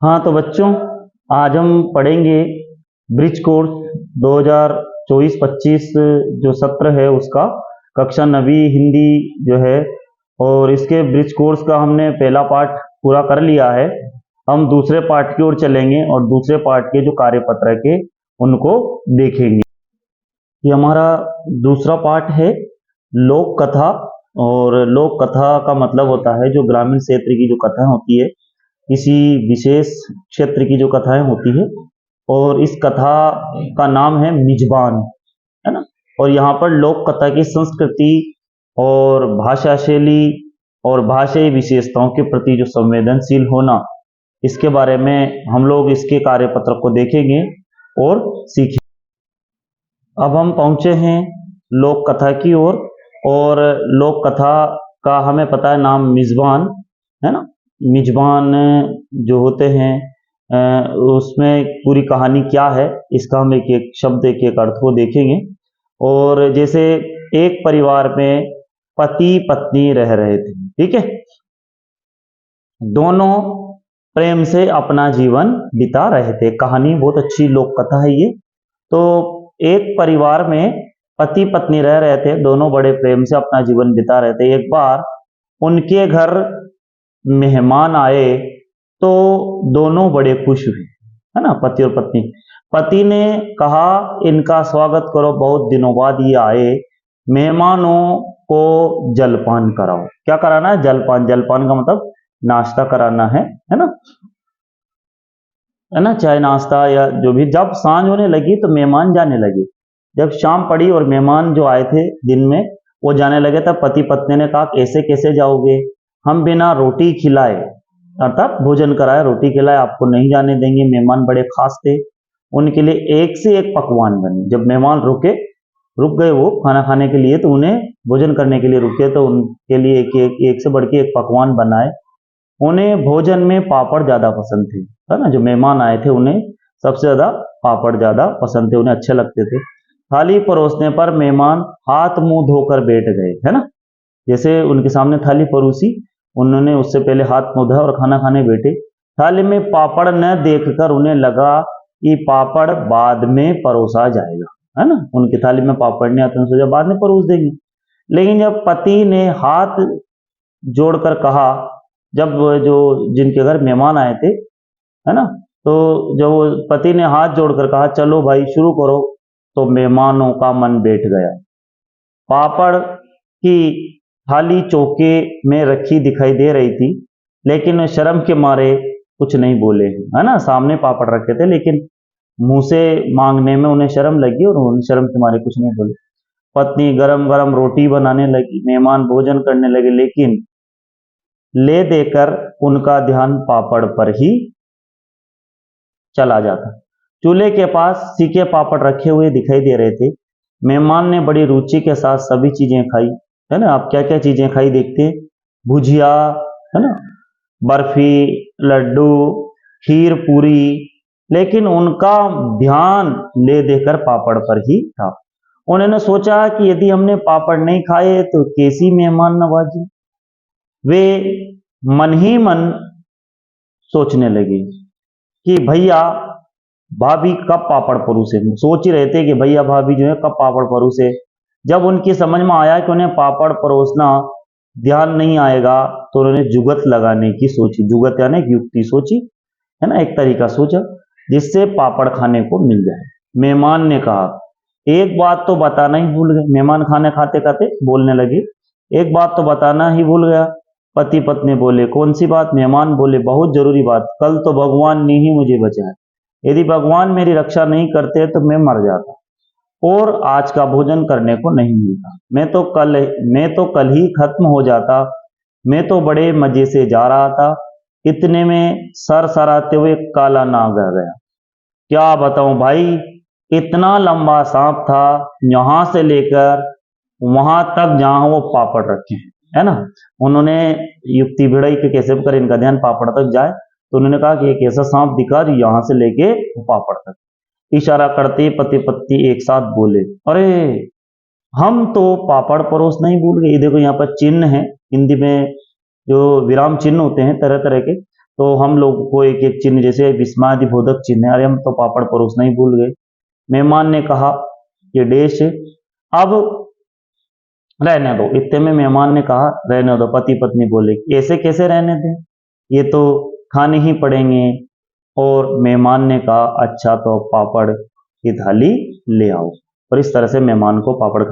हाँ तो बच्चों, आज हम पढ़ेंगे ब्रिज कोर्स 2024-25 जो सत्र है उसका कक्षा 9वीं हिंदी जो है। और इसके ब्रिज कोर्स का हमने पहला पार्ट पूरा कर लिया है। हम दूसरे पार्ट की ओर चलेंगे और दूसरे पार्ट के जो कार्यपत्र के उनको देखेंगे। ये हमारा दूसरा पार्ट है लोक कथा। और लोक कथा का मतलब होता है जो ग्रामीण क्षेत्र की जो कथा होती है, किसी विशेष क्षेत्र की जो कथाएं होती है। और इस कथा का नाम है मिजबान, है ना। और यहाँ पर लोक कथा की संस्कृति और भाषा शैली और भाषाई विशेषताओं के प्रति जो संवेदनशील होना, इसके बारे में हम लोग इसके कार्यपत्र को देखेंगे और सीखेंगे। अब हम पहुंचे हैं लोक कथा की ओर। और लोक कथा का हमें पता है नाम मिजबान, है ना। मिजबान जो होते हैं उसमें पूरी कहानी क्या है, इसका हम एक एक शब्द एक एक अर्थ को देखेंगे। और जैसे एक परिवार में पति पत्नी रह रहे थे, ठीक है। दोनों प्रेम से अपना जीवन बिता रहे थे। कहानी बहुत अच्छी लोक कथा है ये। तो एक परिवार में पति पत्नी रह रहे थे, दोनों बड़े प्रेम से अपना जीवन बिता रहे थे। एक बार उनके घर मेहमान आए तो दोनों बड़े खुश हुए, है ना, पति और पत्नी। पति ने कहा इनका स्वागत करो, बहुत दिनों बाद ये आए, मेहमानों को जलपान कराओ। क्या कराना है? जलपान। जलपान का मतलब नाश्ता कराना है ना, है ना, चाय नाश्ता या जो भी। जब सांझ होने लगी तो मेहमान जाने लगे। जब शाम पड़ी और मेहमान जो आए थे दिन में वो जाने लगे, तब पति पत्नी ने कहा ऐसे कैसे जाओगे, हम बिना रोटी खिलाए, अर्थात भोजन कराए, रोटी खिलाए आपको नहीं जाने देंगे। मेहमान बड़े खास थे, उनके लिए एक से एक पकवान बने। जब मेहमान रुक गए वो खाना खाने के लिए, तो उन्हें भोजन करने के लिए रुके, तो उनके लिए एक से बढ़ के एक पकवान बनाए। उन्हें भोजन में पापड़ ज्यादा पसंद थे, है ना। जो मेहमान आए थे उन्हें सबसे ज्यादा पापड़ ज्यादा पसंद थे, उन्हें अच्छे लगते थे। थाली परोसने पर मेहमान हाथ मुंह धोकर बैठ गए, है ना। जैसे उनके सामने थाली परोसी, उन्होंने उससे पहले हाथ मुंह धोया और खाना खाने बैठे। थाली में पापड़ न देखकर उन्हें लगा कि पापड़ बाद में परोसा जाएगा, है ना। उनकी थाली में पापड़ नहीं आते, सोचा बाद में परोस देंगे। लेकिन जब पति ने हाथ जोड़कर कहा, जब जो जिनके घर मेहमान आए थे, है ना, तो जब पति ने हाथ जोड़कर कहा चलो भाई शुरू करो, तो मेहमानों का मन बैठ गया। पापड़ की थाली चौके में रखी दिखाई दे रही थी, लेकिन शर्म के मारे कुछ नहीं बोले, है ना। सामने पापड़ रखे थे लेकिन मुंह से मांगने में उन्हें शर्म लगी और उन्हें शर्म के मारे कुछ नहीं बोले। पत्नी गरम गरम रोटी बनाने लगी, मेहमान भोजन करने लगे, लेकिन ले देकर उनका ध्यान पापड़ पर ही चला जाता। चूल्हे के पास सीके पापड़ रखे हुए दिखाई दे रहे थे। मेहमान ने बड़ी रुचि के साथ सभी चीजें खाई, है ना। आप क्या क्या चीजें खाई देखते हैं? भुजिया, है ना, बर्फी, लड्डू, खीर, पूरी। लेकिन उनका ध्यान ले देकर पापड़ पर ही था। उन्होंने सोचा कि यदि हमने पापड़ नहीं खाए तो कैसी मेहमान नवाजी। वे मन ही मन सोचने लगे कि भैया भाभी कब पापड़ परोसे। सोच ही रहे थे कि भैया भाभी जो है कब पापड़ परोसे। जब उनकी समझ में आया कि उन्हें पापड़ परोसना ध्यान नहीं आएगा, तो उन्होंने जुगत लगाने की सोची। जुगत यानी युक्ति सोची, है ना, एक तरीका सोचा जिससे पापड़ खाने को मिल जाए। मेहमान ने कहा एक बात तो बताना ही भूल गए। मेहमान खाने खाते खाते बोलने लगे, एक बात तो बताना ही भूल गया। पति पत्नी बोले कौन सी बात? मेहमान बोले बहुत जरूरी बात, कल तो भगवान ने ही मुझे बचाया, यदि भगवान मेरी रक्षा नहीं करते तो मैं मर जाता और आज का भोजन करने को नहीं मिलता। मैं तो कल ही खत्म हो जाता। मैं तो बड़े मजे से जा रहा था, इतने में सर सराते हुए काला नाग आ गया। क्या बताऊं भाई, इतना लंबा सांप था, यहां से लेकर वहां तक जहां वो पापड़ रखे हैं, है ना। उन्होंने युक्ति भिड़ाई कि कैसे कर इनका ध्यान पापड़ तक जाए। तो उन्होंने कहा कि एक ऐसा सांप दिखा जो यहां से लेके पापड़ तक। इशारा करते पति पत्नी एक साथ बोले अरे हम तो पापड़ परोस नहीं भूल गए। देखो यहाँ पर चिन्ह है, हिंदी में जो विराम चिन्ह होते हैं तरह तरह के, तो हम लोग को एक एक चिन्ह, जैसे विस्मयादिबोधक चिन्ह है, अरे हम तो पापड़ परोसना ही भूल गए। मेहमान ने कहा ये डेश है, अब रहने दो, इतने में मेहमान ने कहा रहने दो, पति पत्नी बोले ऐसे कैसे रहने दें, ये तो खाने ही पड़ेंगे। और मेहमान ने कहा अच्छा तो पापड़ की थाली ले आओ, और इस तरह से मेहमान को पापड़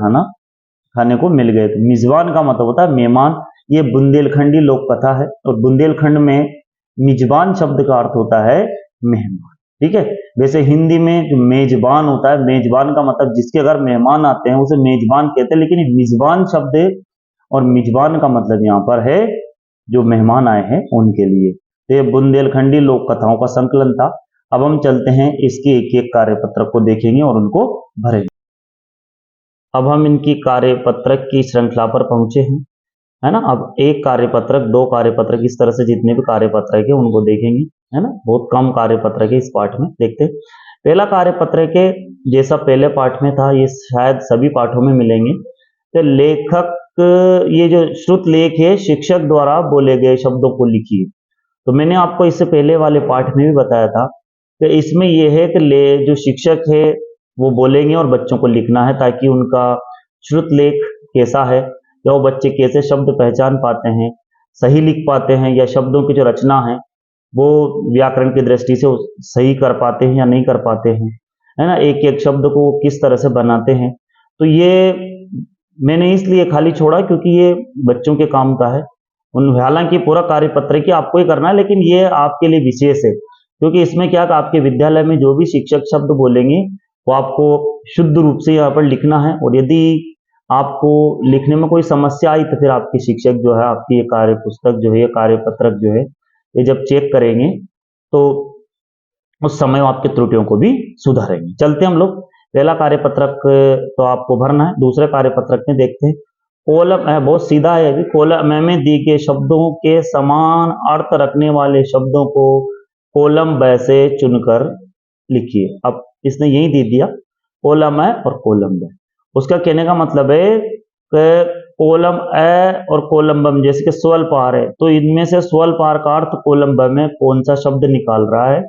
खाने को मिल गए थे। मिजबान का मतलब होता है मेहमान, ये बुंदेलखंडी लोक कथा है, और बुंदेलखंड में मिजबान शब्द का अर्थ होता है मेहमान। ठीक है, वैसे हिंदी में जो मेजबान होता है, मेजबान का मतलब जिसके घर मेहमान आते हैं उसे मेजबान कहते हैं, लेकिन मिजबान शब्द और मिजबान का मतलब यहाँ पर है जो मेहमान आए हैं उनके लिए। तो ये बुंदेलखंडी लोक कथाओं का संकलन था। अब हम चलते हैं इसके एक एक कार्यपत्रक को देखेंगे और उनको भरेंगे। अब हम इनकी कार्यपत्रक की श्रृंखला पर पहुंचे हैं, है ना। अब एक कार्यपत्रक, दो कार्यपत्रक, इस तरह से जितने भी कार्यपत्रक है उनको देखेंगे, है ना। बहुत कम कार्यपत्रक है इस पाठ में। देखते हैं पहला कार्यपत्रक है, जैसा पहले पाठ में था ये शायद सभी पाठों में मिलेंगे। तो लेखक, ये जो श्रुत लेख है शिक्षक द्वारा बोले गए शब्दों को लिखिए। तो मैंने आपको इससे पहले वाले पाठ में भी बताया था कि इसमें यह है कि जो शिक्षक है वो बोलेंगे और बच्चों को लिखना है, ताकि उनका श्रुत लेख कैसा है, या वो बच्चे कैसे शब्द पहचान पाते हैं, सही लिख पाते हैं, या शब्दों की जो रचना है वो व्याकरण की दृष्टि से सही कर पाते हैं या नहीं कर पाते हैं, है ना। एक एक शब्द को किस तरह से बनाते हैं। तो ये मैंने इसलिए खाली छोड़ा क्योंकि ये बच्चों के काम का है। हालांकि पूरा कार्यपत्र की आपको ही करना है, लेकिन ये आपके लिए विशेष है, क्योंकि इसमें क्या आपके विद्यालय में जो भी शिक्षक शब्द बोलेंगे वो आपको शुद्ध रूप से यहाँ पर लिखना है। और यदि आपको लिखने में कोई समस्या आई तो फिर आपके शिक्षक जो है आपकी ये कार्य पुस्तक जो है, ये कार्यपत्रक जो है, ये जब चेक करेंगे तो उस समय आपके त्रुटियों को भी सुधारेंगे। चलते हम लोग, पहला कार्यपत्रक तो आपको भरना है। दूसरे कार्यपत्रक में देखते हैं, कॉलम बहुत सीधा है। अभी कॉलम में दी गए शब्दों के समान अर्थ रखने वाले शब्दों को कॉलम ब से चुनकर लिखिए। अब इसने यही दे दिया, कॉलम ए और कॉलम ब। उसका कहने का मतलब है कि कॉलम ए और कॉलम ब जैसे कि स्वल्पहार है, तो इनमें से स्वल्पहार का अर्थ कॉलम ब में कौन सा शब्द निकाल रहा है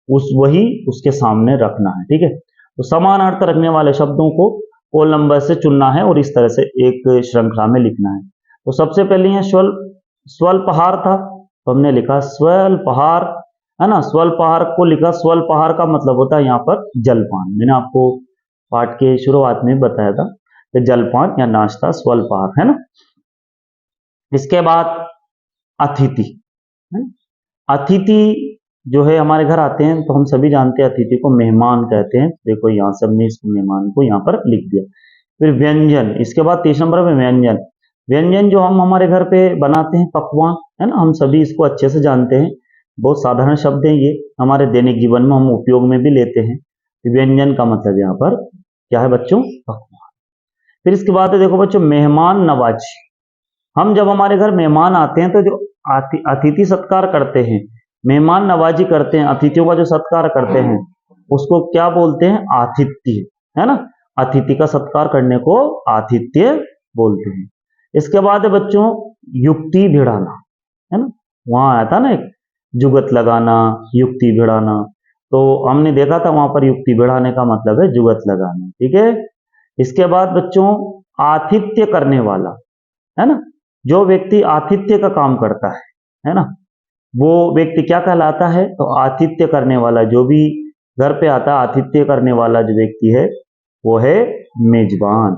वही उसके सामने रखना है। ठीक है, तो समान अर्थ रखने वाले शब्दों को कॉलम ब से चुनना है और इस तरह से एक श्रृंखला में लिखना है। तो सबसे पहले यहाँ स्वल्पहार था, तो हमने लिखा स्वल्पहार, है ना। स्वल्पहार को लिखा, स्वल्पहार का मतलब होता है यहाँ पर जलपान। मैंने आपको पाठ के शुरुआत में बताया था कि जलपान या नाश्ता स्वल्पहार, है ना। इसके बाद अतिथि, अतिथि जो है हमारे घर आते हैं तो हम सभी जानते हैं अतिथि को मेहमान कहते हैं। देखो यहाँ से हमने इसको मेहमान को यहाँ पर लिख दिया। फिर व्यंजन, इसके बाद 30 नंबर में व्यंजन। व्यंजन जो हम हमारे घर पे बनाते हैं, पकवान, है ना, हम सभी इसको अच्छे से जानते हैं। बहुत साधारण शब्द है ये, हमारे दैनिक जीवन में हम उपयोग में भी लेते हैं। व्यंजन का मतलब यहाँ पर क्या है बच्चों, पकवान। फिर इसके बाद देखो बच्चों, मेहमान नवाजी। हम जब हमारे घर मेहमान आते हैं तो जो अतिथि सत्कार करते हैं, मेहमान नवाजी करते हैं, अतिथियों का जो सत्कार करते हैं उसको क्या बोलते हैं, आतिथ्य, है ना। अतिथि का सत्कार करने को आतिथ्य बोलते हैं। इसके बाद है बच्चों युक्ति भिड़ाना, है ना। वहां आया था ना एक, जुगत लगाना, युक्ति भिड़ाना, तो हमने देखा था वहां पर युक्ति भिड़ाने का मतलब है जुगत लगाना। ठीक है, इसके बाद बच्चों आतिथ्य करने वाला, है ना। जो व्यक्ति आतिथ्य का काम करता है ना, वो व्यक्ति क्या कहलाता है, तो आतिथ्य करने वाला। जो भी घर पे आता है आतिथ्य करने वाला जो व्यक्ति है वो है मेजबान।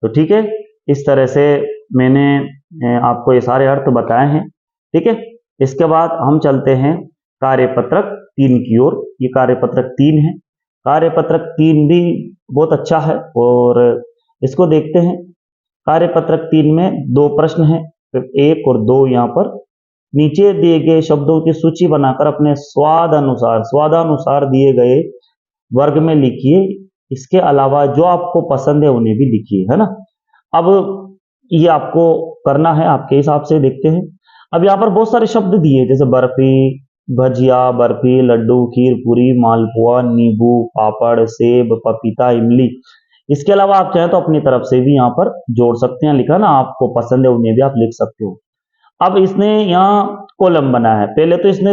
तो ठीक है, इस तरह से मैंने आपको ये सारे अर्थ बताए हैं। ठीक है, इसके बाद हम चलते हैं कार्यपत्रक 3 की ओर। ये कार्यपत्रक 3 है। कार्यपत्रक 3 भी बहुत अच्छा है और इसको देखते हैं। कार्यपत्रक 3 में 2 प्रश्न हैं, 1 और 2। यहाँ पर नीचे दिए गए शब्दों की सूची बनाकर अपने स्वादानुसार दिए गए वर्ग में लिखिए। इसके अलावा जो आपको पसंद है उन्हें भी लिखिए, है ना। अब ये आपको करना है आपके हिसाब से। देखते हैं, अब यहाँ पर बहुत सारे शब्द दिए, जैसे बर्फी, भजिया, बर्फी, लड्डू, खीर पूरी, मालपुआ, नींबू, पापड़, सेब, पपीता, इमली। इसके अलावा आप चाहें तो अपनी तरफ से भी यहाँ पर जोड़ सकते हैं। लिखा ना, आपको पसंद है उन्हें भी आप लिख सकते हो। अब इसने यहाँ कॉलम बना है। पहले तो इसने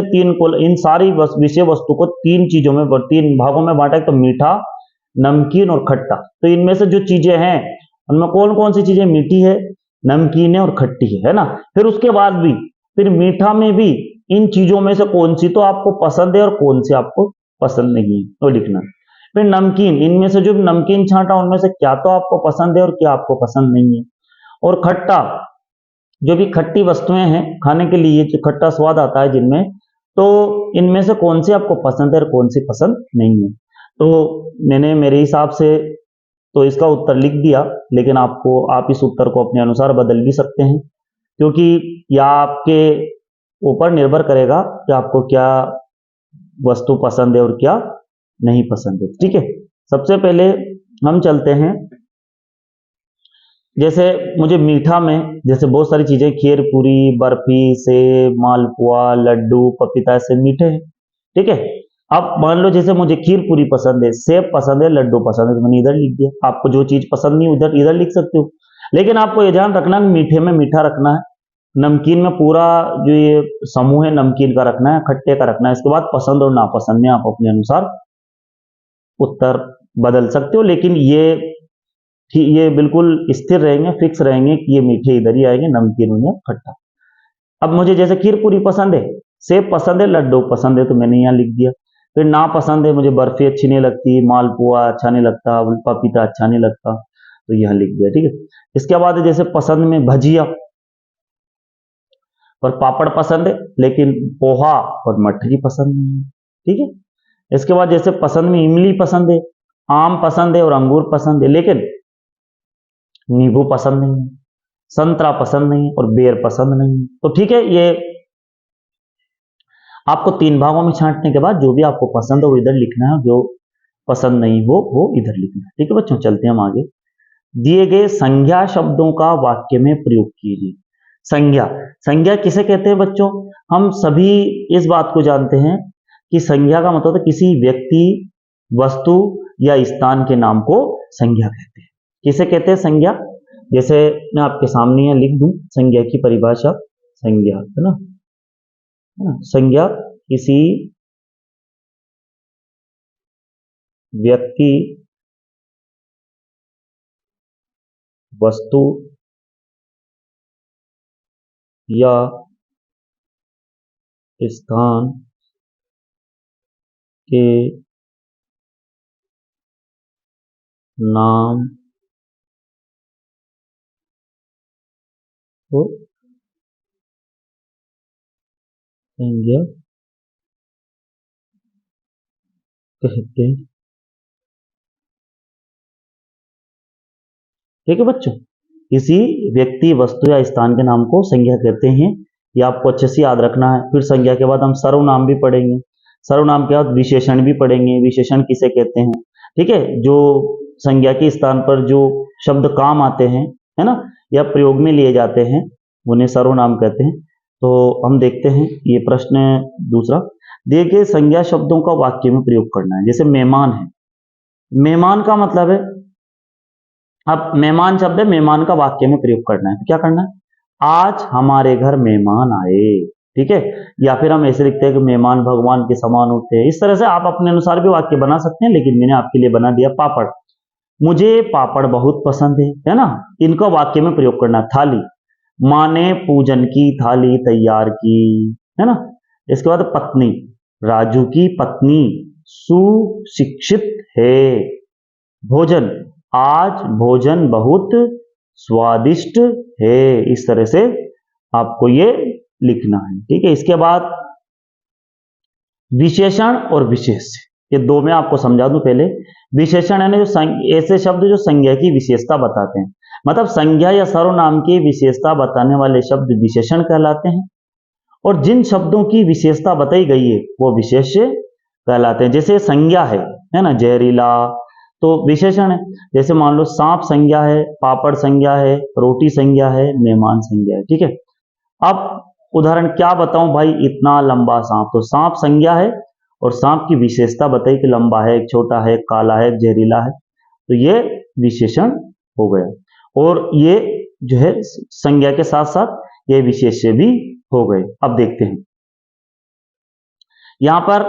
इन सारी विषय वस्तु को तीन चीजों में, तीन भागों में बांटा है, तो मीठा, नमकीन और खट्टा। तो इनमें से जो चीजें हैं उनमें कौन कौन सी चीजें मीठी है, नमकीन है और खट्टी है ना। फिर उसके बाद भी फिर मीठा में भी इन चीजों में से कौन सी तो आपको पसंद है और कौन सी आपको पसंद नहीं है वो लिखना। फिर नमकीन, इनमें से जो नमकीन छांटा उनमें से क्या तो आपको पसंद है और क्या आपको पसंद नहीं है। और खट्टा, जो भी खट्टी वस्तुएं हैं खाने के लिए, जो खट्टा स्वाद आता है जिनमें, तो इनमें से कौन सी आपको पसंद है और कौन सी पसंद नहीं है। तो मैंने मेरे हिसाब से तो इसका उत्तर लिख दिया, लेकिन आप इस उत्तर को अपने अनुसार बदल भी सकते हैं, क्योंकि यह आपके ऊपर निर्भर करेगा कि आपको क्या वस्तु पसंद है और क्या नहीं पसंद है। ठीक है, सबसे पहले हम चलते हैं, जैसे मुझे मीठा में जैसे बहुत सारी चीजें, खीर पूरी, बर्फी, सेब, मालपुआ, लड्डू, पपीता, ऐसे मीठे हैं। ठीक है, अब मान लो जैसे मुझे खीर पूरी पसंद है, सेब पसंद है, लड्डू पसंद है, तो मैंने इधर लिख दिया। आपको जो चीज पसंद नहीं उधर इधर लिख सकते हो, लेकिन आपको ये ध्यान रखना है मीठे में मीठा रखना है, नमकीन में पूरा जो ये समूह है नमकीन का रखना है, खट्टे का रखना है। इसके बाद पसंद और नापसंद में आप अपने अनुसार उत्तर बदल सकते हो, लेकिन ये बिल्कुल स्थिर रहेंगे, फिक्स रहेंगे कि ये मीठे इधर ही आएंगे, नमकीन या खट्टा। अब मुझे जैसे खीर पूरी पसंद है, सेब पसंद है, लड्डू पसंद है, तो मैंने यहाँ लिख दिया। फिर ना पसंद है, मुझे बर्फी अच्छी नहीं लगती, मालपुआ अच्छा नहीं लगता, पपीता अच्छा नहीं लगता, तो यहाँ लिख दिया। ठीक है, इसके बाद जैसे पसंद में भजिया और पापड़ पसंद है, लेकिन पोहा और मठरी पसंद नहीं है। ठीक है, इसके बाद जैसे पसंद में इमली पसंद है, आम पसंद है और अंगूर पसंद है, लेकिन नींबू पसंद नहीं है, संतरा पसंद नहीं है और बेर पसंद नहीं है। तो ठीक है, ये आपको तीन भागों में छांटने के बाद जो भी आपको पसंद हो वो इधर लिखना है, जो पसंद नहीं हो वो इधर लिखना है। ठीक है बच्चों, चलते हैं हम आगे। दिए गए संज्ञा शब्दों का वाक्य में प्रयोग कीजिए। संज्ञा, संज्ञा किसे कहते हैं बच्चों? हम सभी इस बात को जानते हैं कि संज्ञा का मतलब है किसी व्यक्ति, वस्तु या स्थान के नाम को संज्ञा कहते हैं। किसे कहते हैं संज्ञा? जैसे मैं आपके सामने यहाँ लिख दूं संज्ञा की परिभाषा। संज्ञा है ना, संज्ञा किसी व्यक्ति, वस्तु या स्थान के नाम को संज्ञा कहते हैं। ठीक है बच्चों, किसी व्यक्ति, वस्तु या स्थान के नाम को संज्ञा कहते हैं, ये आपको अच्छे से याद रखना है। फिर संज्ञा के बाद हम सर्वनाम भी पढ़ेंगे, सर्वनाम के बाद विशेषण भी पढ़ेंगे, विशेषण किसे कहते हैं। ठीक है, जो संज्ञा के स्थान पर जो शब्द काम आते हैं, है ना, या प्रयोग में लिए जाते हैं, उन्हें सर्वनाम कहते हैं। तो हम देखते हैं ये प्रश्न दूसरा, दिए गए संज्ञा शब्दों का वाक्य में प्रयोग करना है। जैसे मेहमान है, मेहमान का मतलब है, अब मेहमान शब्द है, मेहमान का वाक्य में प्रयोग करना है, तो क्या करना है? आज हमारे घर मेहमान आए। ठीक है, या फिर हम ऐसे लिखते हैं कि मेहमान भगवान के समान होते हैं। इस तरह से आप अपने अनुसार भी वाक्य बना सकते हैं, लेकिन मैंने आपके लिए बना दिया पापड़। मुझे पापड़ बहुत पसंद है ना, इनका वाक्य में प्रयोग करना। थाली, माँ ने पूजन की थाली तैयार की, है ना। इसके बाद पत्नी, राजू की पत्नी सुशिक्षित है। भोजन, आज भोजन बहुत स्वादिष्ट है। इस तरह से आपको ये लिखना है। ठीक है, इसके बाद विशेषण और विशेष्य, ये दो में आपको समझा दूं। पहले विशेषण है ना, जो ऐसे शब्द जो संज्ञा की विशेषता बताते हैं, मतलब संज्ञा या सर्वनाम की विशेषता बताने वाले शब्द विशेषण कहलाते हैं, और जिन शब्दों की विशेषता बताई गई है वो विशेष्य कहलाते हैं। जैसे संज्ञा है ना, जहरीला, तो विशेषण है। जैसे मान लो सांप संज्ञा है, पापड़ संज्ञा है, रोटी संज्ञा है, मेहमान संज्ञा है। ठीक है, अब उदाहरण क्या बताऊं भाई, इतना लंबा सांप, तो सांप संज्ञा है और सांप की विशेषता बताई कि लंबा है, छोटा है, काला है, जहरीला है, तो ये विशेषण हो गया। और ये जो है संज्ञा के साथ साथ ये विशेष्य भी हो गए। अब देखते हैं यहाँ पर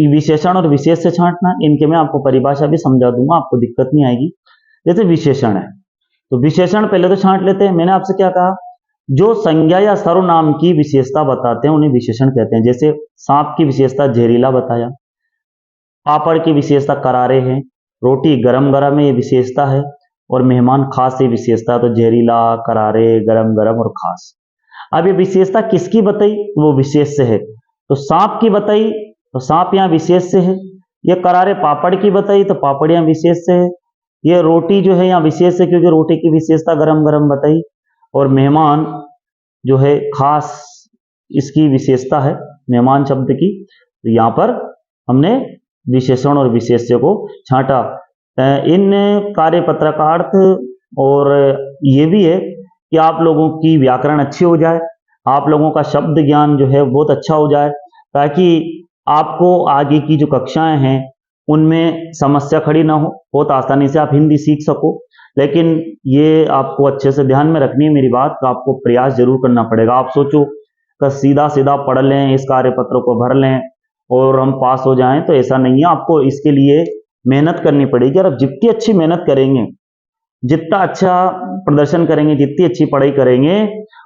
विशेषण और विशेष से छांटना, इनके मैं आपको परिभाषा भी समझा दूंगा, आपको दिक्कत नहीं आएगी। जैसे विशेषण है तो विशेषण पहले तो छांट लेते हैं। मैंने आपसे क्या कहा, जो संज्ञा या सर्वनाम की विशेषता बताते हैं उन्हें विशेषण कहते हैं। जैसे सांप की विशेषता जहरीला बताया, पापड़ की विशेषता करारे है, रोटी गरम गरम है ये विशेषता है, और मेहमान खास ये विशेषता, तो जहरीला, करारे, गरम गरम और खास। अब ये विशेषता किसकी बताई, वो विशेष से है। तो सांप की बताई तो सांप यहाँ विशेष से है, ये करारे पापड़ की बताई तो पापड़ यहाँ विशेष से है, ये रोटी जो है यहाँ विशेष है क्योंकि रोटी की विशेषता गरम गरम बताई, और मेहमान जो है खास इसकी विशेषता है मेहमान शब्द की। तो यहाँ पर हमने विशेषण और विशेष्य को छांटा। इन कार्यपत्र का अर्थ और ये भी है कि आप लोगों की व्याकरण अच्छी हो जाए, आप लोगों का शब्द ज्ञान जो है बहुत अच्छा हो जाए, ताकि आपको आगे की जो कक्षाएं हैं उनमें समस्या खड़ी ना हो, बहुत आसानी से आप हिंदी सीख सको। लेकिन ये आपको अच्छे से ध्यान में रखनी है मेरी बात, तो आपको प्रयास जरूर करना पड़ेगा। आप सोचो कि सीधा सीधा पढ़ लें, इस कार्यपत्र को भर लें और हम पास हो जाएं, तो ऐसा नहीं है। आपको इसके लिए मेहनत करनी पड़ेगी, और आप जितनी अच्छी मेहनत करेंगे, जितना अच्छा प्रदर्शन करेंगे, जितनी अच्छी पढ़ाई करेंगे,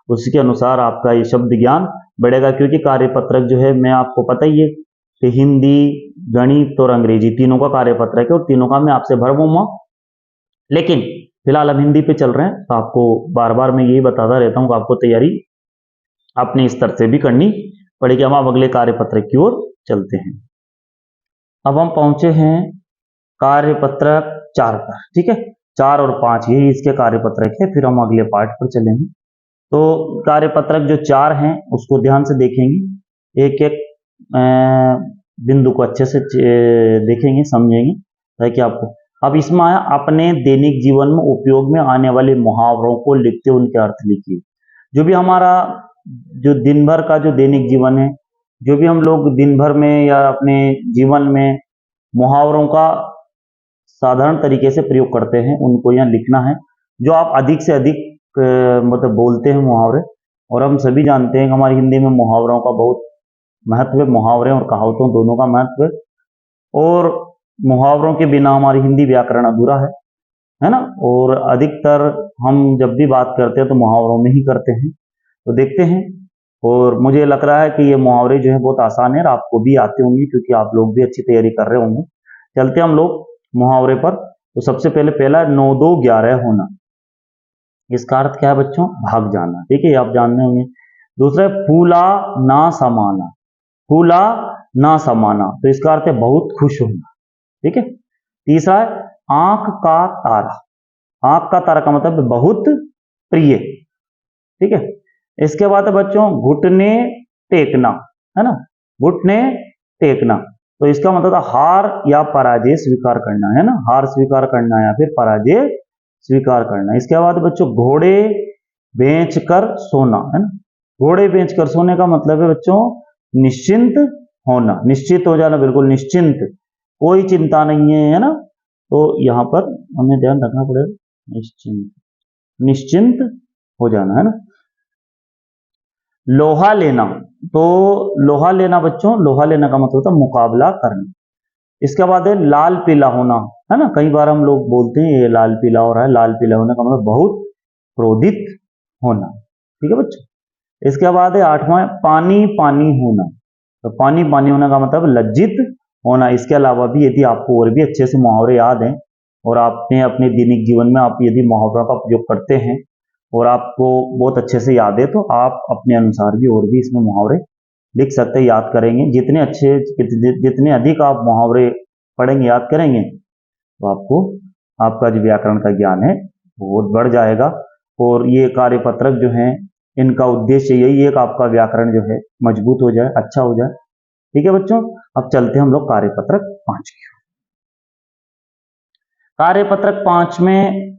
उसके अनुसार आपका ये शब्द ज्ञान बढ़ेगा। क्योंकि कार्यपत्रक जो है, मैं आपको पता ही है कि हिंदी, गणित और अंग्रेजी तीनों का कार्यपत्रक है, और तीनों का मैं आपसे भरवाऊंगा। लेकिन फिलहाल हम हिंदी पे चल रहे हैं, तो आपको बार बार मैं यही बताता रहता हूँ कि आपको तैयारी अपने स्तर से भी करनी पड़ेगी। हम अब अगले कार्यपत्रक की ओर चलते हैं। अब हम पहुंचे हैं कार्यपत्रक 4 पर, ठीक है। 4 और 5 यही इसके कार्यपत्रक है, फिर हम अगले पार्ट पर चलेंगे। तो कार्यपत्रक जो 4 हैं उसको ध्यान से देखेंगे, एक एक बिंदु को अच्छे से देखेंगे, समझेंगे, ताकि आपको। अब इसमें आया अपने दैनिक जीवन में उपयोग में आने वाले मुहावरों को लिखते उनके अर्थ लिखिए। जो भी हमारा जो दिन भर का जो दैनिक जीवन है, जो भी हम लोग दिन भर में या अपने जीवन में मुहावरों का साधारण तरीके से प्रयोग करते हैं, उनको यहाँ लिखना है। जो आप अधिक से अधिक मतलब बोलते हैं मुहावरे, और हम सभी जानते हैं कि हमारी हिंदी में मुहावरों का बहुत महत्व है, मुहावरे और कहावतों दोनों का महत्व है, और मुहावरों के बिना हमारी हिंदी व्याकरण अधूरा है ना। और अधिकतर हम जब भी बात करते हैं तो मुहावरों में ही करते हैं। तो देखते हैं, और मुझे लग रहा है कि ये मुहावरे जो है बहुत आसान है और आपको भी आते होंगे, क्योंकि आप लोग भी अच्छी तैयारी कर रहे होंगे। चलते हम लोग मुहावरे पर। तो सबसे पहले पहला 9 2 11 होना, इसका अर्थ क्या है बच्चों, भाग जाना, ठीक है, आप जानते होंगे। दूसरा फूला ना समाना, फूला ना समाना, तो इसका अर्थ है बहुत खुश होना, ठीक है। तीसरा है आंख का तारा, आंख का तारा का मतलब बहुत प्रिय, ठीक है। इसके बाद है बच्चों घुटने टेकना, है ना, घुटने टेकना, तो इसका मतलब हार या पराजय स्वीकार करना, है ना, हार स्वीकार करना या फिर पराजय स्वीकार करना। इसके बाद बच्चों घोड़े बेचकर सोना, है ना, घोड़े बेचकर सोने का मतलब है बच्चों निश्चिंत होना, निश्चित हो जाना, बिल्कुल निश्चिंत, कोई चिंता नहीं है ना। तो यहां पर हमें ध्यान रखना पड़ेगा, निश्चिंत, निश्चिंत हो जाना, है ना। लोहा लेना, तो लोहा लेना बच्चों, लोहा लेना का मतलब होता है मुकाबला करना। इसके बाद है लाल पीला होना, है ना, कई बार हम लोग बोलते हैं ये लाल पीला हो रहा है, लाल पीला होने का मतलब बहुत क्रोधित होना, ठीक है बच्चों। इसके बाद है 8वां पानी पानी होना, तो पानी पानी होने का मतलब लज्जित होना। इसके अलावा भी यदि आपको और भी अच्छे से मुहावरे याद हैं, और आपने अपने दैनिक जीवन में आप यदि मुहावरों का प्रयोग करते हैं और आपको बहुत अच्छे से याद है, तो आप अपने अनुसार भी और भी इसमें मुहावरे लिख सकते हैं, याद करेंगे। जितने अच्छे, जितने अधिक आप मुहावरे पढ़ेंगे, याद करेंगे, तो आपको आपका जो व्याकरण का ज्ञान है वो बढ़ जाएगा। और ये कार्यपत्रक जो है, इनका उद्देश्य यही है कि आपका व्याकरण जो है मजबूत हो जाए, अच्छा हो जाए, ठीक है बच्चों। अब चलते हैं हम लोग कार्यपत्रक 5 की। कार्यपत्रक 5 में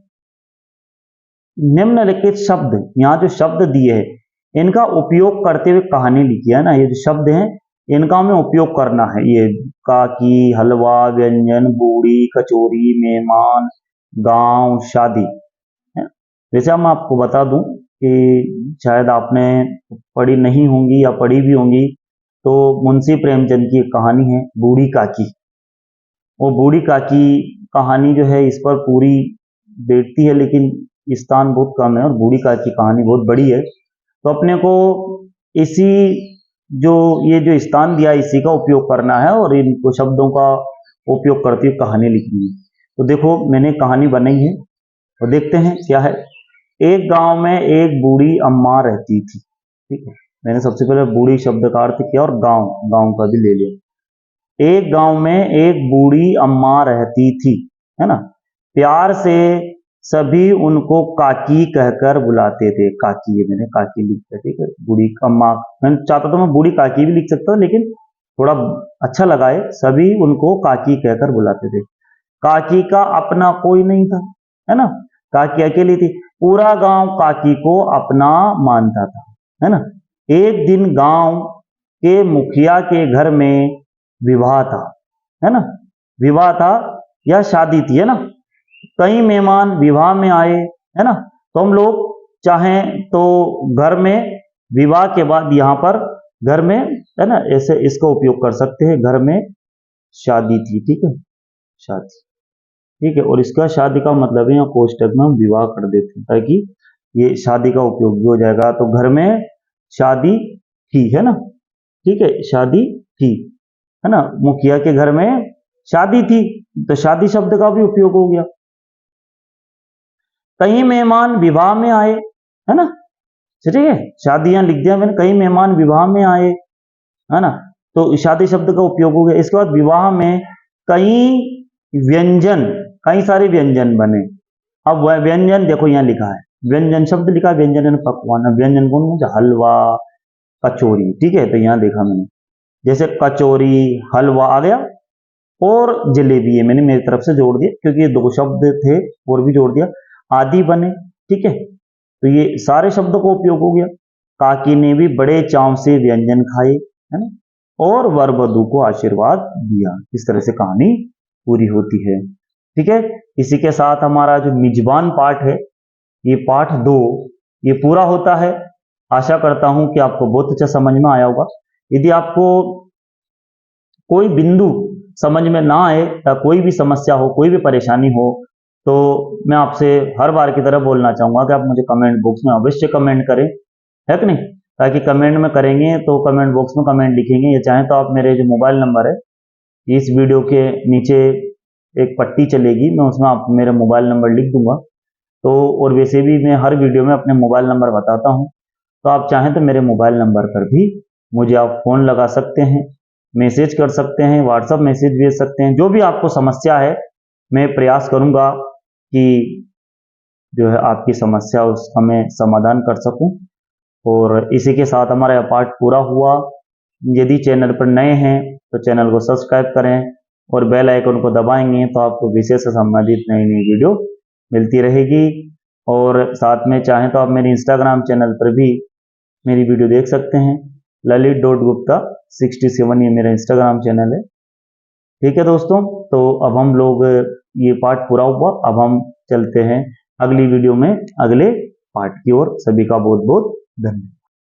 निम्नलिखित शब्द, यहाँ जो शब्द दिए हैं इनका उपयोग करते हुए कहानी लिखी है ना। ये जो शब्द हैं इनका हमें उपयोग करना है। ये काकी, हलवा, व्यंजन, बूढ़ी, कचौरी, मेहमान, गांव, शादी। वैसे हम आपको बता दूं कि शायद आपने पढ़ी नहीं होंगी या पढ़ी भी होंगी, तो मुंशी प्रेमचंद की एक कहानी है बूढ़ी काकी। वो बूढ़ी काकी कहानी जो है इस पर पूरी बैठती है, लेकिन स्थान बहुत कम है और बूढ़ी काकी कहानी बहुत बड़ी है। तो अपने को इसी ये जो स्थान दिया इसी का उपयोग करना है और इनको शब्दों का उपयोग करती हुई कहानी लिखनी है। तो देखो मैंने कहानी बनाई है और देखते हैं क्या है। एक गांव में एक बूढ़ी अम्मा रहती थी। ठीक है, मैंने सबसे पहले बूढ़ी शब्द का अर्थ किया और गांव का भी ले लिया। एक गांव में एक बूढ़ी अम्मा रहती थी, है ना। प्यार से सभी उनको काकी कहकर बुलाते थे। काकी, ये मैंने काकी लिखा, ठीक है। बूढ़ी अम्मा, मैं चाहता तो मैं बूढ़ी काकी भी लिख सकता हूँ, लेकिन थोड़ा अच्छा लगा है। सभी उनको काकी कहकर बुलाते थे। काकी का अपना कोई नहीं था, है ना। काकी अकेली थी, पूरा गांव काकी को अपना मानता था, है ना। एक दिन गांव के मुखिया के घर में विवाह था, है ना। विवाह था या शादी थी, है ना। कई मेहमान विवाह में आए, है ना। तो हम लोग चाहें तो घर में विवाह के बाद यहाँ पर घर में, है ना, ऐसे इसका उपयोग कर सकते हैं। घर में शादी थी, ठीक है, शादी, ठीक है। और इसका शादी का मतलब है यहाँ कोष्टक में हम विवाह कर देते हैं ताकि ये शादी का उपयोग भी हो जाएगा। तो घर में शादी थी, है ना, ठीक है, शादी थी, है ना। मुखिया के घर में शादी थी, तो शादी शब्द का भी उपयोग हो गया। कई मेहमान विवाह में आए, है ना, ठीक है, शादियां लिख दिया मैंने। कई मेहमान विवाह में आए, है ना, तो शादी शब्द का उपयोग हो गया। इसके बाद विवाह में कई सारे व्यंजन बने। अब वह व्यंजन देखो यहाँ लिखा है, व्यंजन शब्द लिखा है, व्यंजन पकवान, व्यंजन कौन मुझे हलवा कचौरी, ठीक है। तो यहाँ देखा मैंने, जैसे कचौरी हलवा आ गया और जलेबी है मैंने मेरी तरफ से जोड़ दिया क्योंकि ये दो शब्द थे और भी जोड़ दिया। आदि बने, ठीक है। तो ये सारे शब्दों का उपयोग हो गया। काकी ने भी बड़े चाव से व्यंजन खाए, है ना, और वर वधू को आशीर्वाद दिया। इस तरह से कहानी पूरी होती है, ठीक है। इसी के साथ हमारा जो मेजबान पाठ है, ये पाठ 2 ये पूरा होता है। आशा करता हूं कि आपको बहुत अच्छा समझ में आया होगा। यदि आपको कोई बिंदु समझ में ना आए या कोई भी समस्या हो, कोई भी परेशानी हो, तो मैं आपसे हर बार की तरह बोलना चाहूंगा कि आप मुझे कमेंट बॉक्स में अवश्य कमेंट करें, है कि नहीं। ताकि कमेंट में करेंगे तो कमेंट बॉक्स में कमेंट लिखेंगे, या चाहे तो आप मेरे जो मोबाइल नंबर है इस वीडियो के नीचे एक पट्टी चलेगी, मैं उसमें आप मेरा मोबाइल नंबर लिख दूंगा। तो और वैसे भी मैं हर वीडियो में अपने मोबाइल नंबर बताता हूँ, तो आप चाहें तो मेरे मोबाइल नंबर पर भी मुझे आप फोन लगा सकते हैं, मैसेज कर सकते हैं, व्हाट्सएप मैसेज भेज सकते हैं। जो भी आपको समस्या है मैं प्रयास करूंगा कि जो है आपकी समस्या उसका मैं समाधान कर सकूं। और इसी के साथ हमारा यह पाठ पूरा हुआ। यदि चैनल पर नए हैं तो चैनल को सब्सक्राइब करें और बेल आइकन को दबाएंगे तो आपको विषय से संबंधित नई नई वीडियो मिलती रहेगी। और साथ में चाहें तो आप मेरे इंस्टाग्राम चैनल पर भी मेरी वीडियो देख सकते हैं। lalit.gupta67 ये मेरा इंस्टाग्राम चैनल है, ठीक है दोस्तों। तो अब हम लोग ये पार्ट पूरा हुआ, अब हम चलते हैं अगली वीडियो में अगले पार्ट की ओर। सभी का बहुत बहुत धन्यवाद।